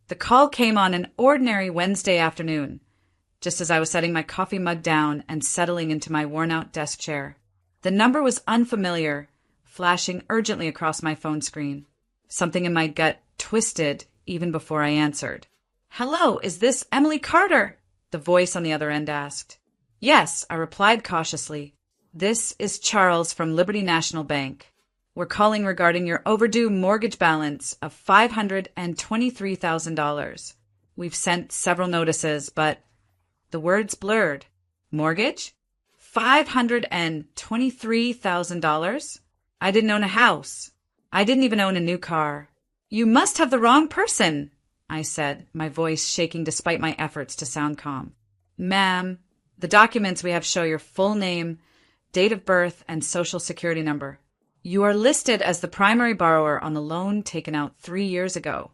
The call came on an ordinary Wednesday afternoon, just as I was setting my coffee mug down and settling into my worn-out desk chair. The number was unfamiliar, flashing urgently across my phone screen. Something in my gut twisted even before I answered. "Hello, is this Emily Carter?" the voice on the other end asked. "Yes," I replied cautiously. "This is Charles from Liberty National Bank. We're calling regarding your overdue mortgage balance of $523,000. We've sent several notices, but..." The words blurred. Mortgage? $523,000? I didn't own a house. I didn't even own a new car. "You must have the wrong person," I said, my voice shaking despite my efforts to sound calm. "Ma'am, the documents we have show your full name, date of birth, and social security number. You are listed as the primary borrower on the loan taken out 3 years ago."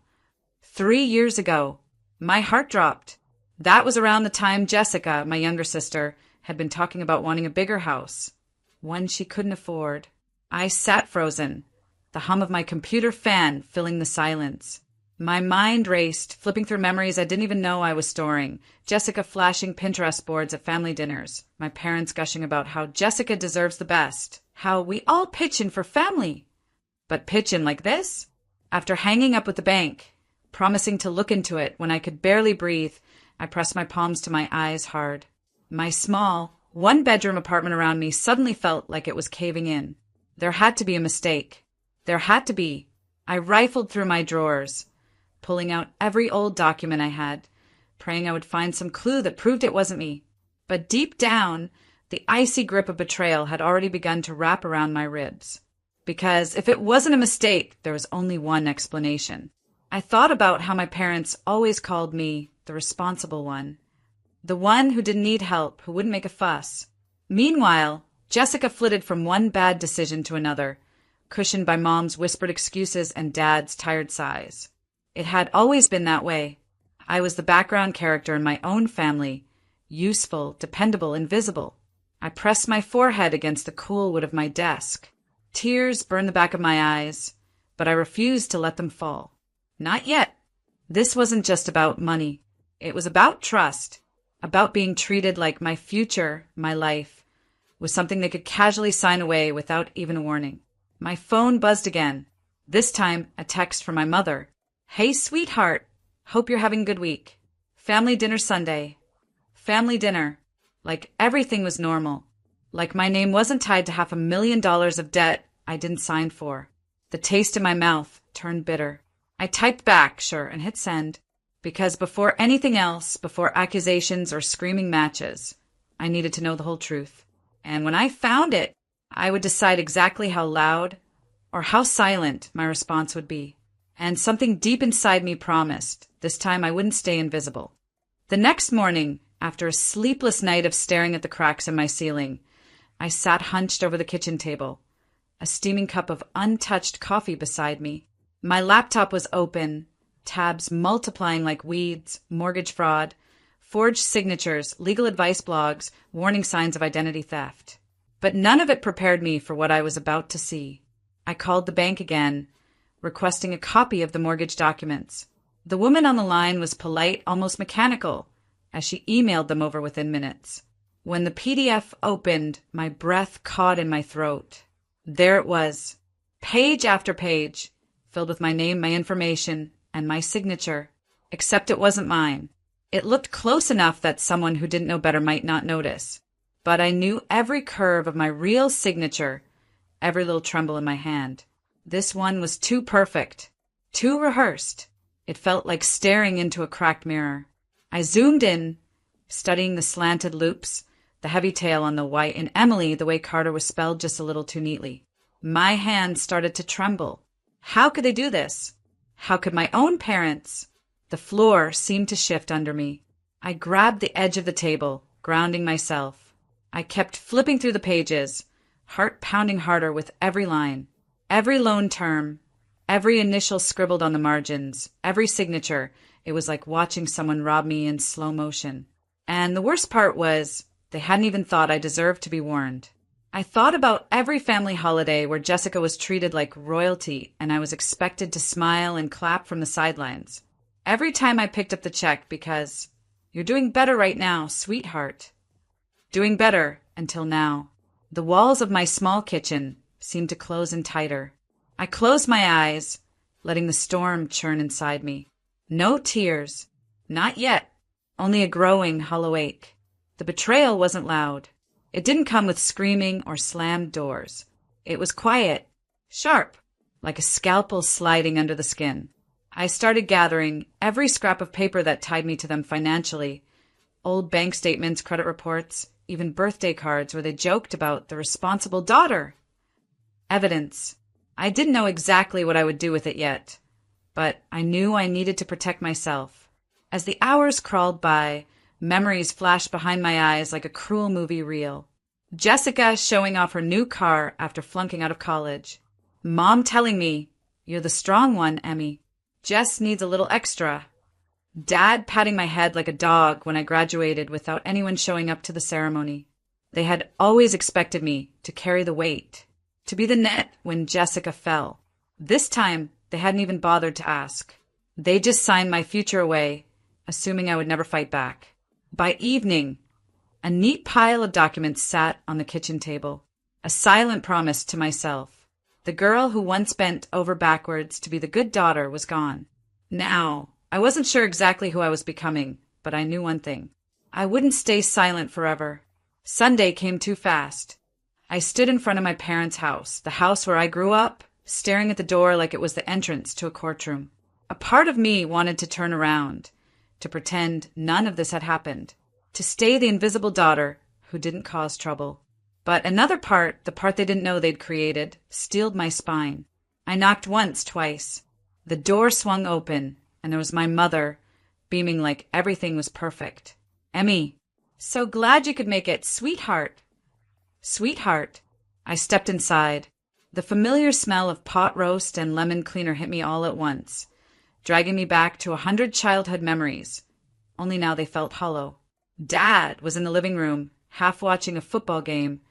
3 years ago. My heart dropped. That was around the time Jessica, my younger sister, had been talking about wanting a bigger house, one she couldn't afford. I sat frozen, the hum of my computer fan filling the silence. My mind raced, flipping through memories I didn't even know I was storing. Jessica flashing Pinterest boards at family dinners. My parents gushing about how Jessica deserves the best. How we all pitch in for family. But pitch in like this? After hanging up with the bank, promising to look into it when I could barely breathe, I pressed my palms to my eyes hard. My small, one-bedroom apartment around me suddenly felt like it was caving in. There had to be a mistake. There had to be. I rifled through my drawers, pulling out every old document I had, praying I would find some clue that proved it wasn't me. But deep down, the icy grip of betrayal had already begun to wrap around my ribs. Because if it wasn't a mistake, there was only one explanation. I thought about how my parents always called me the responsible one. The one who didn't need help, who wouldn't make a fuss. Meanwhile, Jessica flitted from one bad decision to another, cushioned by Mom's whispered excuses and Dad's tired sighs. It had always been that way. I was the background character in my own family, useful, dependable, invisible. I pressed my forehead against the cool wood of my desk. Tears burned the back of my eyes, but I refused to let them fall. Not yet. This wasn't just about money. It was about trust, about being treated like my future, my life, was something they could casually sign away without even a warning. My phone buzzed again, this time a text from my mother. "Hey, sweetheart. Hope you're having a good week. Family dinner Sunday." Family dinner. Like everything was normal. Like my name wasn't tied to $500,000 of debt I didn't sign for. The taste in my mouth turned bitter. I typed back, sure, and hit send. Because before anything else, before accusations or screaming matches, I needed to know the whole truth. And when I found it, I would decide exactly how loud or how silent my response would be. And something deep inside me promised, this time I wouldn't stay invisible. The next morning, after a sleepless night of staring at the cracks in my ceiling, I sat hunched over the kitchen table, a steaming cup of untouched coffee beside me. My laptop was open, tabs multiplying like weeds, mortgage fraud, forged signatures, legal advice blogs, warning signs of identity theft. But none of it prepared me for what I was about to see. I called the bank again, requesting a copy of the mortgage documents. The woman on the line was polite, almost mechanical, as she emailed them over within minutes. When the PDF opened, my breath caught in my throat. There it was, page after page, filled with my name, my information, and my signature. Except it wasn't mine. It looked close enough that someone who didn't know better might not notice. But I knew every curve of my real signature, every little tremble in my hand. This one was too perfect, too rehearsed. It felt like staring into a cracked mirror. I zoomed in, studying the slanted loops, the heavy tail on the Y, and Emily, the way Carter was spelled just a little too neatly. My hand started to tremble. How could they do this? How could my own parents? The floor seemed to shift under me. I grabbed the edge of the table, grounding myself. I kept flipping through the pages, heart pounding harder with every line. Every loan term, every initial scribbled on the margins, every signature. It was like watching someone rob me in slow motion. And the worst part was, they hadn't even thought I deserved to be warned. I thought about every family holiday where Jessica was treated like royalty and I was expected to smile and clap from the sidelines. Every time I picked up the check because, "You're doing better right now, sweetheart." Doing better until now. The walls of my small kitchen seemed to close in tighter. I closed my eyes, letting the storm churn inside me. No tears. Not yet. Only a growing, hollow ache. The betrayal wasn't loud. It didn't come with screaming or slammed doors. It was quiet, sharp, like a scalpel sliding under the skin. I started gathering every scrap of paper that tied me to them financially. Old bank statements, credit reports, even birthday cards where they joked about the responsible daughter. Evidence. I didn't know exactly what I would do with it yet, but I knew I needed to protect myself. As the hours crawled by, memories flashed behind my eyes like a cruel movie reel. Jessica showing off her new car after flunking out of college. Mom telling me, "You're the strong one, Emmy. Jess needs a little extra." Dad patting my head like a dog when I graduated without anyone showing up to the ceremony. They had always expected me to carry the weight, to be the net when Jessica fell. This time, they hadn't even bothered to ask. They just signed my future away, assuming I would never fight back. By evening, a neat pile of documents sat on the kitchen table, a silent promise to myself. The girl who once bent over backwards to be the good daughter was gone. Now, I wasn't sure exactly who I was becoming, but I knew one thing. I wouldn't stay silent forever. Sunday came too fast. I stood in front of my parents' house, the house where I grew up, staring at the door like it was the entrance to a courtroom. A part of me wanted to turn around, to pretend none of this had happened, to stay the invisible daughter who didn't cause trouble. But another part, the part they didn't know they'd created, steeled my spine. I knocked once, twice. The door swung open, and there was my mother, beaming like everything was perfect. "Emmy, so glad you could make it, sweetheart." "Sweetheart." I stepped inside. The familiar smell of pot roast and lemon cleaner hit me all at once, dragging me back to 100 childhood memories. Only now they felt hollow. Dad was in the living room, half watching a football game,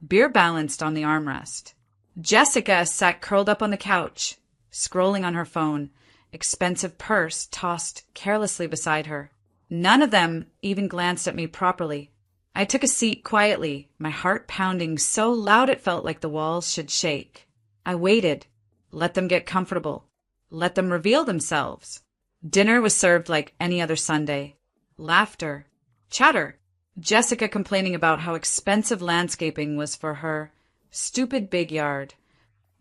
beer balanced on the armrest. Jessica sat curled up on the couch, scrolling on her phone, expensive purse tossed carelessly beside her. None of them even glanced at me properly. I took a seat quietly, my heart pounding so loud it felt like the walls should shake. I waited, let them get comfortable, let them reveal themselves. Dinner was served like any other Sunday. Laughter, chatter, Jessica complaining about how expensive landscaping was for her stupid big yard.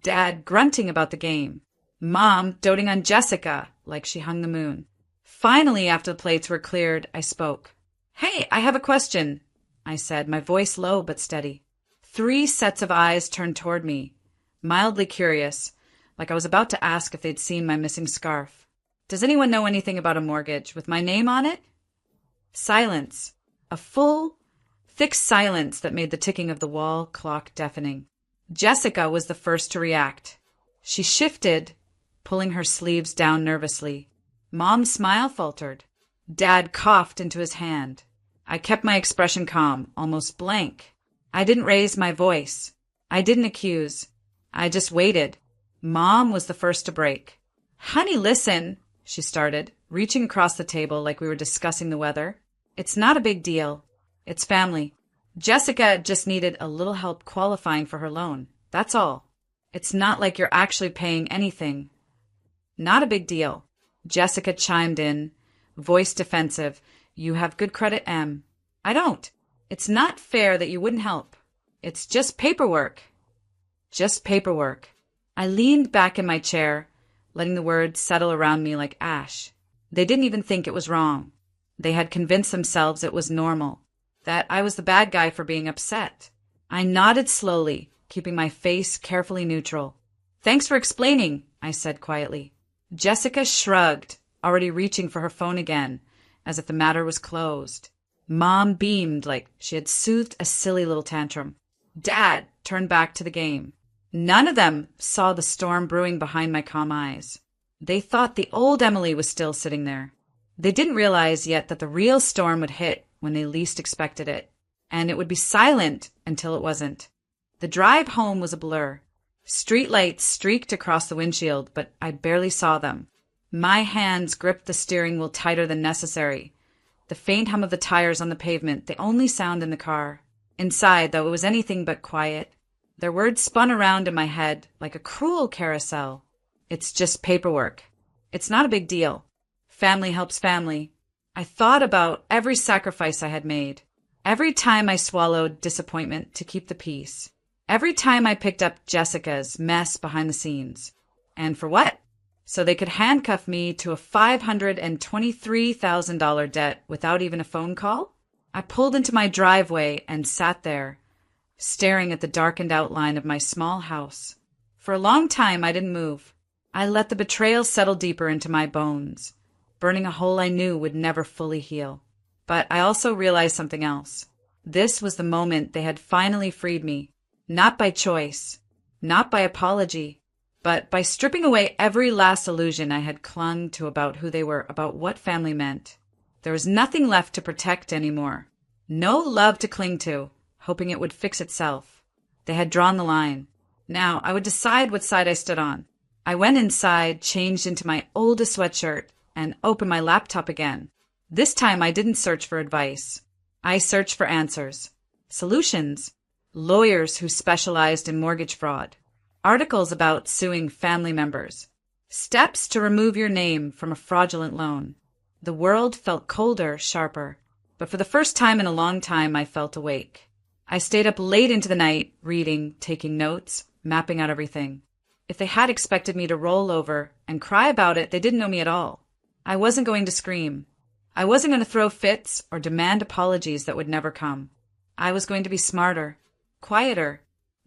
Dad grunting about the game. Mom doting on Jessica like she hung the moon. Finally, after the plates were cleared, I spoke. "Hey, I have a question," I said, my voice low but steady. 3 sets of eyes turned toward me, mildly curious, like I was about to ask if they'd seen my missing scarf. "Does anyone know anything about a mortgage with my name on it?" Silence. A full, thick silence that made the ticking of the wall clock deafening. Jessica was the first to react. She shifted, pulling her sleeves down nervously. Mom's smile faltered. Dad coughed into his hand. I kept my expression calm, almost blank. I didn't raise my voice. I didn't accuse. I just waited. Mom was the first to break. "Honey, listen," she started, reaching across the table like we were discussing the weather. "It's not a big deal. It's family. Jessica just needed a little help qualifying for her loan. That's all. It's not like you're actually paying anything." "Not a big deal." Jessica chimed in, voice defensive. "You have good credit, Em." "I don't. It's not fair that you wouldn't help. It's just paperwork." Just paperwork. I leaned back in my chair, letting the words settle around me like ash. They didn't even think it was wrong. They had convinced themselves it was normal, that I was the bad guy for being upset. I nodded slowly, keeping my face carefully neutral. "Thanks for explaining," I said quietly. Jessica shrugged, already reaching for her phone again, as if the matter was closed. Mom beamed like she had soothed a silly little tantrum. Dad turned back to the game. None of them saw the storm brewing behind my calm eyes. They thought the old Emily was still sitting there. They didn't realize yet that the real storm would hit when they least expected it, and it would be silent until it wasn't. The drive home was a blur. Streetlights streaked across the windshield, but I barely saw them. My hands gripped the steering wheel tighter than necessary. The faint hum of the tires on the pavement, the only sound in the car. Inside, though, it was anything but quiet. Their words spun around in my head like a cruel carousel. It's just paperwork. It's not a big deal. Family helps family. I thought about every sacrifice I had made. Every time I swallowed disappointment to keep the peace. Every time I picked up Jessica's mess behind the scenes. And for what? So they could handcuff me to a $523,000 debt without even a phone call? I pulled into my driveway and sat there, staring at the darkened outline of my small house. For a long time, I didn't move. I let the betrayal settle deeper into my bones, burning a hole I knew would never fully heal. But I also realized something else. This was the moment they had finally freed me, not by choice, not by apology, but by stripping away every last illusion I had clung to about who they were, about what family meant. There was nothing left to protect anymore. No love to cling to, hoping it would fix itself. They had drawn the line. Now I would decide what side I stood on. I went inside, changed into my oldest sweatshirt, and opened my laptop again. This time I didn't search for advice. I searched for answers. Solutions. Lawyers who specialized in mortgage fraud. Articles about suing family members. Steps to remove your name from a fraudulent loan. The world felt colder, sharper. But for the first time in a long time, I felt awake. I stayed up late into the night, reading, taking notes, mapping out everything. If they had expected me to roll over and cry about it, they didn't know me at all. I wasn't going to scream. I wasn't going to throw fits or demand apologies that would never come. I was going to be smarter, quieter,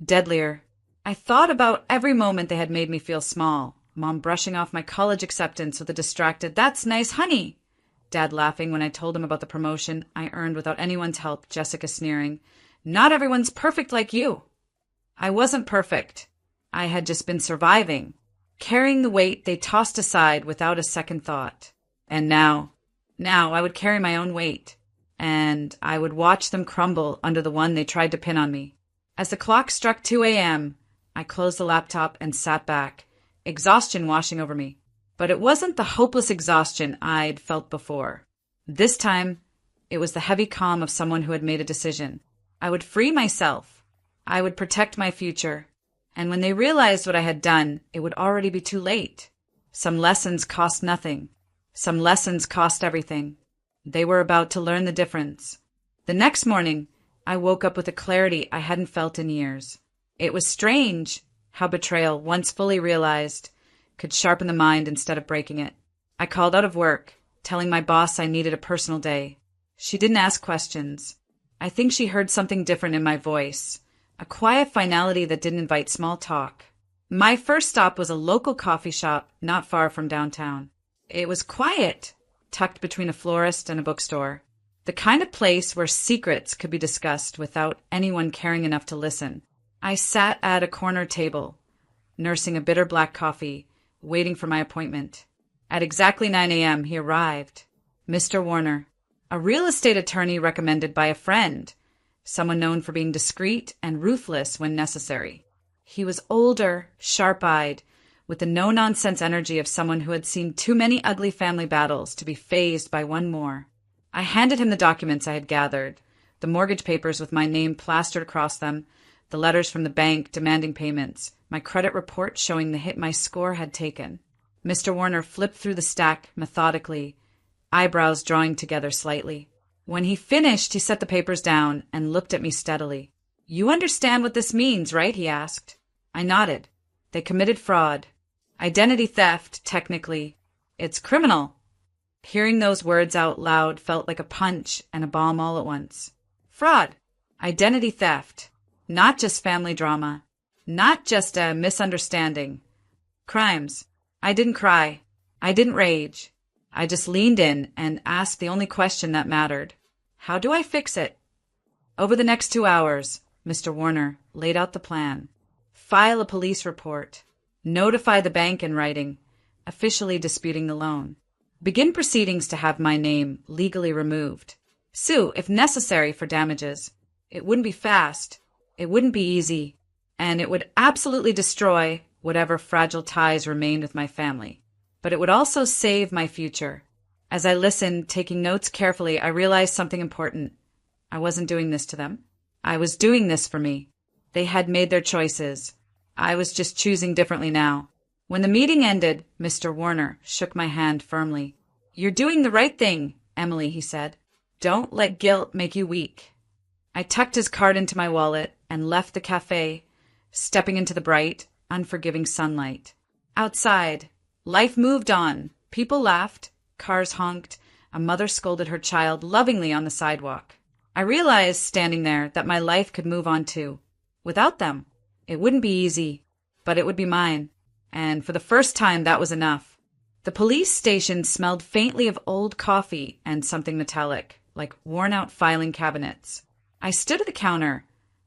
deadlier. I thought about every moment they had made me feel small. Mom brushing off my college acceptance with a distracted, "That's nice, honey." Dad laughing when I told him about the promotion I earned without anyone's help, Jessica sneering, "Not everyone's perfect like you." I wasn't perfect. I had just been surviving, carrying the weight they tossed aside without a second thought. And now I would carry my own weight, and I would watch them crumble under the one they tried to pin on me. As the clock struck 2 a.m., I closed the laptop and sat back, exhaustion washing over me. But it wasn't the hopeless exhaustion I'd felt before. This time, it was the heavy calm of someone who had made a decision. I would free myself. I would protect my future. And when they realized what I had done, it would already be too late. Some lessons cost nothing. Some lessons cost everything. They were about to learn the difference. The next morning, I woke up with a clarity I hadn't felt in years. It was strange how betrayal, once fully realized, could sharpen the mind instead of breaking it. I called out of work, telling my boss I needed a personal day. She didn't ask questions. I think she heard something different in my voice, a quiet finality that didn't invite small talk. My first stop was a local coffee shop not far from downtown. It was quiet, tucked between a florist and a bookstore. The kind of place where secrets could be discussed without anyone caring enough to listen. I sat at a corner table, nursing a bitter black coffee, waiting for my appointment. At exactly 9 a.m., he arrived. Mr. Warner, a real estate attorney recommended by a friend, someone known for being discreet and ruthless when necessary. He was older, sharp-eyed, with the no-nonsense energy of someone who had seen too many ugly family battles to be fazed by one more. I handed him the documents I had gathered, the mortgage papers with my name plastered across them, the letters from the bank demanding payments, my credit report showing the hit my score had taken. Mr. Warner flipped through the stack methodically, eyebrows drawing together slightly. When he finished, he set the papers down and looked at me steadily. "You understand what this means, right?" he asked. I nodded. They committed fraud. Identity theft, technically. It's criminal. Hearing those words out loud felt like a punch and a bomb all at once. Fraud. Identity theft. Not just family drama. Not just a misunderstanding. Crimes. I didn't cry. I didn't rage. I just leaned in and asked the only question that mattered. How do I fix it? Over the next 2 hours, Mr. Warner laid out the plan. File a police report. Notify the bank in writing, officially disputing the loan. Begin proceedings to have my name legally removed. Sue, if necessary, for damages. It wouldn't be fast. It wouldn't be easy. And it would absolutely destroy whatever fragile ties remained with my family. but it would also save my future. As I listened, taking notes carefully, I realized something important. I wasn't doing this to them. I was doing this for me. They had made their choices. I was just choosing differently now. When the meeting ended, Mr. Warner shook my hand firmly. "You're doing the right thing, Emily," he said. "Don't let guilt make you weak." I tucked his card into my wallet and left the cafe, stepping into the bright, unforgiving sunlight. Outside, life moved on. People laughed, cars honked, a mother scolded her child lovingly on the sidewalk. I realized, standing there, that my life could move on too. Without them. It wouldn't be easy, but it would be mine. And for the first time, that was enough. The police station smelled faintly of old coffee and something metallic, like worn-out filing cabinets. I stood at the counter,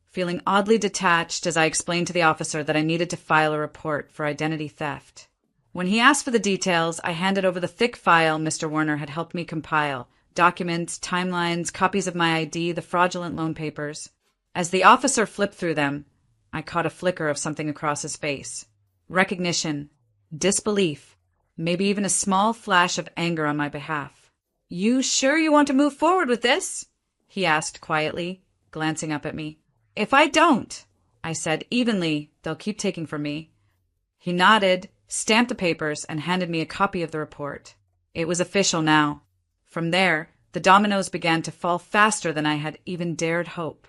feeling oddly detached as I explained to the officer that I needed to file a report for identity theft. When he asked for the details, I handed over the thick file Mr. Warner had helped me compile: documents, timelines, copies of my ID, the fraudulent loan papers. As the officer flipped through them, I caught a flicker of something across his face. Recognition, disbelief, maybe even a small flash of anger on my behalf. "You sure you want to move forward with this?" he asked quietly, glancing up at me. "If I don't," I said evenly, "they'll keep taking from me." He nodded, stamped the papers, and handed me a copy of the report. It was official now. From there, the dominoes began to fall faster than I had even dared hope.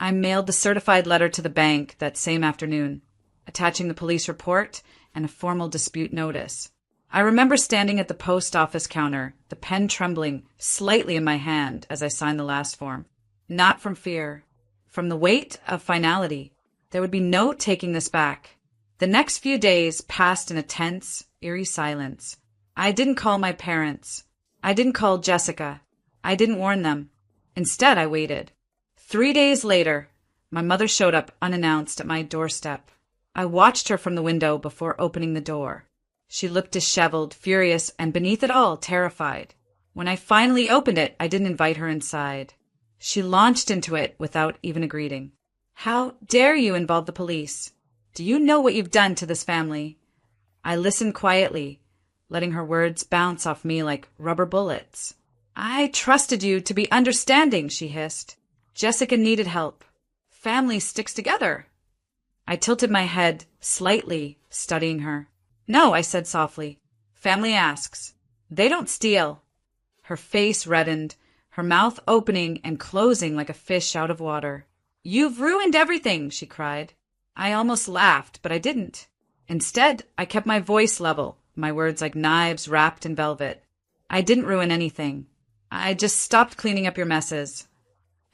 I mailed the certified letter to the bank that same afternoon, attaching the police report and a formal dispute notice. I remember standing at the post office counter, the pen trembling slightly in my hand as I signed the last form. Not from fear, from the weight of finality. There would be no taking this back. The next few days passed in a tense, eerie silence. I didn't call my parents. I didn't call Jessica. I didn't warn them. Instead, I waited. 3 days later, my mother showed up unannounced at my doorstep. I watched her from the window before opening the door. She looked disheveled, furious, and beneath it all, terrified. When I finally opened it, I didn't invite her inside. She launched into it without even a greeting. "How dare you involve the police? Do you know what you've done to this family?" I listened quietly, letting her words bounce off me like rubber bullets. "I trusted you to be understanding," she hissed. "Jessica needed help. Family sticks together." I tilted my head slightly, studying her. "No," I said softly. "Family asks. They don't steal." Her face reddened, her mouth opening and closing like a fish out of water. "You've ruined everything," she cried. I almost laughed, but I didn't. Instead, I kept my voice level, my words like knives wrapped in velvet. "I didn't ruin anything. I just stopped cleaning up your messes."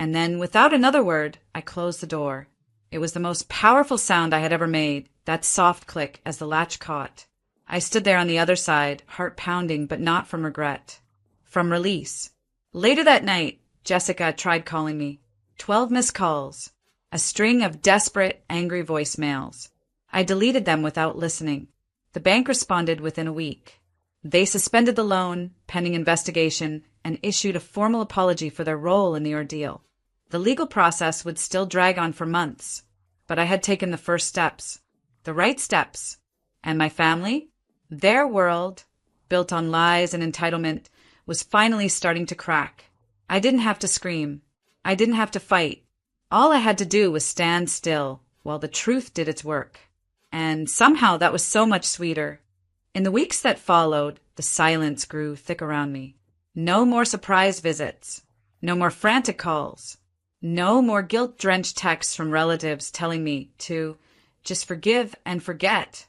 And then, without another word, I closed the door. It was the most powerful sound I had ever made, that soft click as the latch caught. I stood there on the other side, heart pounding, but not from regret. From release. Later that night, Jessica tried calling me. 12 missed calls. A string of desperate, angry voicemails. I deleted them without listening. The bank responded within a week. They suspended the loan, pending investigation, and issued a formal apology for their role in the ordeal. The legal process would still drag on for months, but I had taken the first steps. The right steps. And my family? Their world, built on lies and entitlement, was finally starting to crack. I didn't have to scream. I didn't have to fight. All I had to do was stand still while the truth did its work. And somehow that was so much sweeter. In the weeks that followed, the silence grew thick around me. No more surprise visits. No more frantic calls. No more guilt-drenched texts from relatives telling me to just forgive and forget.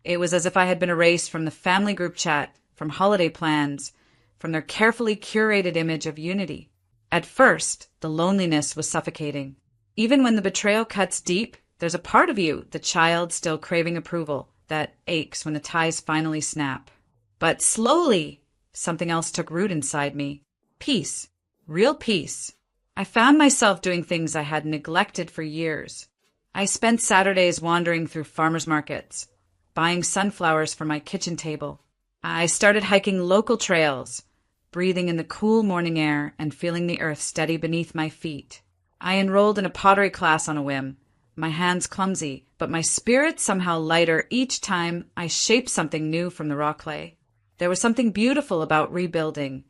It was as if I had been erased from the family group chat, from holiday plans, from their carefully curated image of unity. At first, the loneliness was suffocating. Even when the betrayal cuts deep, there's a part of you, the child still craving approval, that aches when the ties finally snap. But slowly, something else took root inside me. Peace. Real peace. I found myself doing things I had neglected for years. I spent Saturdays wandering through farmers markets, buying sunflowers for my kitchen table. I started hiking local trails, breathing in the cool morning air and feeling the earth steady beneath my feet. I enrolled in a pottery class on a whim, my hands clumsy, but my spirit somehow lighter each time I shaped something new from the raw clay. There was something beautiful about rebuilding,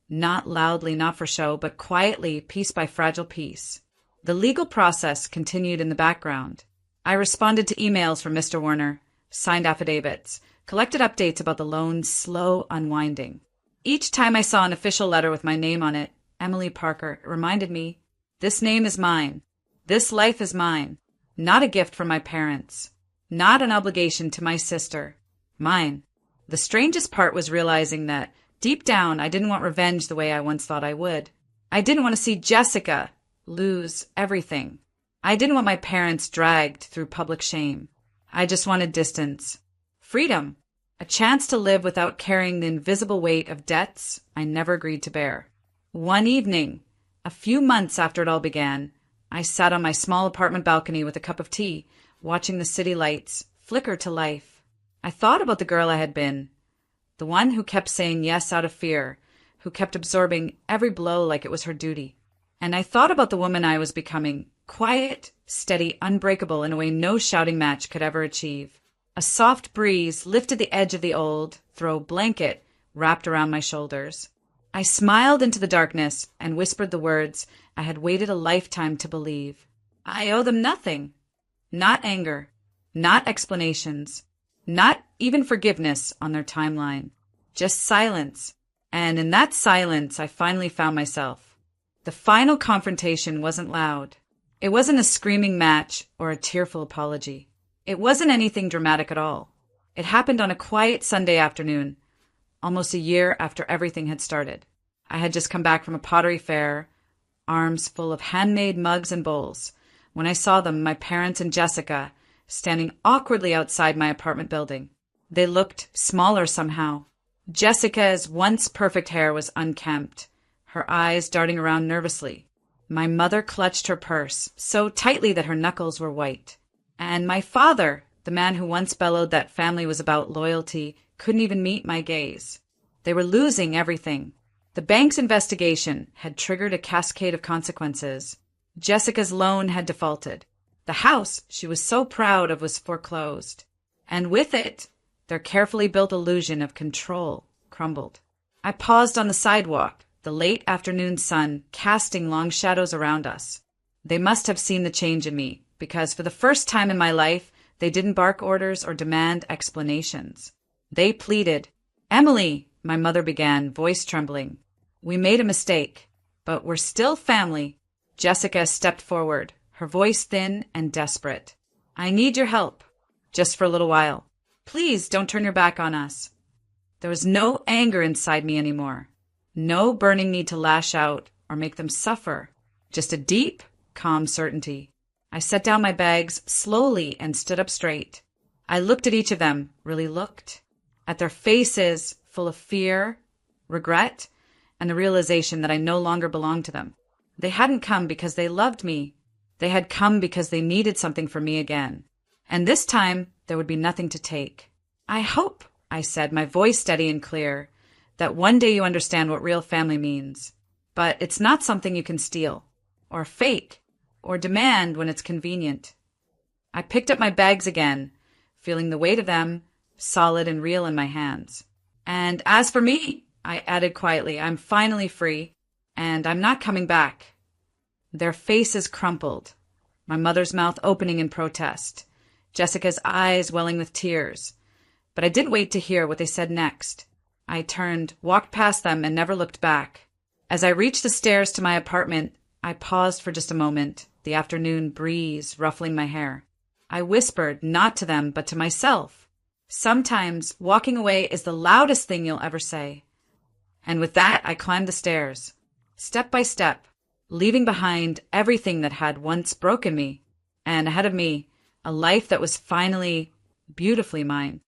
not loudly, not for show, but quietly, piece by fragile piece. The legal process continued in the background. I responded to emails from Mr. Warner, signed affidavits, collected updates about the loan's slow unwinding. Each time I saw an official letter with my name on it, Emily Parker, it reminded me, this name is mine. This life is mine. Not a gift from my parents. Not an obligation to my sister. Mine. The strangest part was realizing that, deep down, I didn't want revenge the way I once thought I would. I didn't want to see Jessica lose everything. I didn't want my parents dragged through public shame. I just wanted distance. Freedom. A chance to live without carrying the invisible weight of debts I never agreed to bear. One evening, a few months after it all began, I sat on my small apartment balcony with a cup of tea, watching the city lights flicker to life. I thought about the girl I had been, the one who kept saying yes out of fear, who kept absorbing every blow like it was her duty. And I thought about the woman I was becoming, quiet, steady, unbreakable in a way no shouting match could ever achieve. A soft breeze lifted the edge of the old throw blanket wrapped around my shoulders. I smiled into the darkness and whispered the words I had waited a lifetime to believe. I owe them nothing. Not anger, not explanations, not even forgiveness on their timeline. Just silence. And in that silence, I finally found myself. The final confrontation wasn't loud. It wasn't a screaming match or a tearful apology. It wasn't anything dramatic at all. It happened on a quiet Sunday afternoon, almost a year after everything had started. I had just come back from a pottery fair, arms full of handmade mugs and bowls, when I saw them, my parents and Jessica, standing awkwardly outside my apartment building. They looked smaller somehow. Jessica's once perfect hair was unkempt, her eyes darting around nervously. My mother clutched her purse so tightly that her knuckles were white. And my father, the man who once bellowed that family was about loyalty, couldn't even meet my gaze. They were losing everything. The bank's investigation had triggered a cascade of consequences. Jessica's loan had defaulted. The house she was so proud of was foreclosed. And with it, their carefully built illusion of control crumbled. I paused on the sidewalk, the late afternoon sun casting long shadows around us. They must have seen the change in me, because for the first time in my life, they didn't bark orders or demand explanations. They pleaded. "Emily," my mother began, voice trembling. "We made a mistake, but we're still family." Jessica stepped forward, her voice thin and desperate. "I need your help, just for a little while. Please don't turn your back on us." There was no anger inside me anymore. No burning need to lash out or make them suffer. Just a deep, calm certainty. I set down my bags slowly and stood up straight. I looked at each of them, really looked, at their faces full of fear, regret, and the realization that I no longer belonged to them. They hadn't come because they loved me. They had come because they needed something from me again. And this time, there would be nothing to take. "I hope," I said, my voice steady and clear, "that one day you understand what real family means. But it's not something you can steal, or fake, or demand when it's convenient." I picked up my bags again, feeling the weight of them, solid and real in my hands. "And as for me," I added quietly, "I'm finally free, and I'm not coming back." Their faces crumpled, my mother's mouth opening in protest, Jessica's eyes welling with tears. But I didn't wait to hear what they said next. I turned, walked past them, and never looked back. As I reached the stairs to my apartment, I paused for just a moment, the afternoon breeze ruffling my hair. I whispered, not to them, but to myself, "Sometimes walking away is the loudest thing you'll ever say." And with that, I climbed the stairs, step by step, leaving behind everything that had once broken me, and ahead of me, a life that was finally beautifully mine.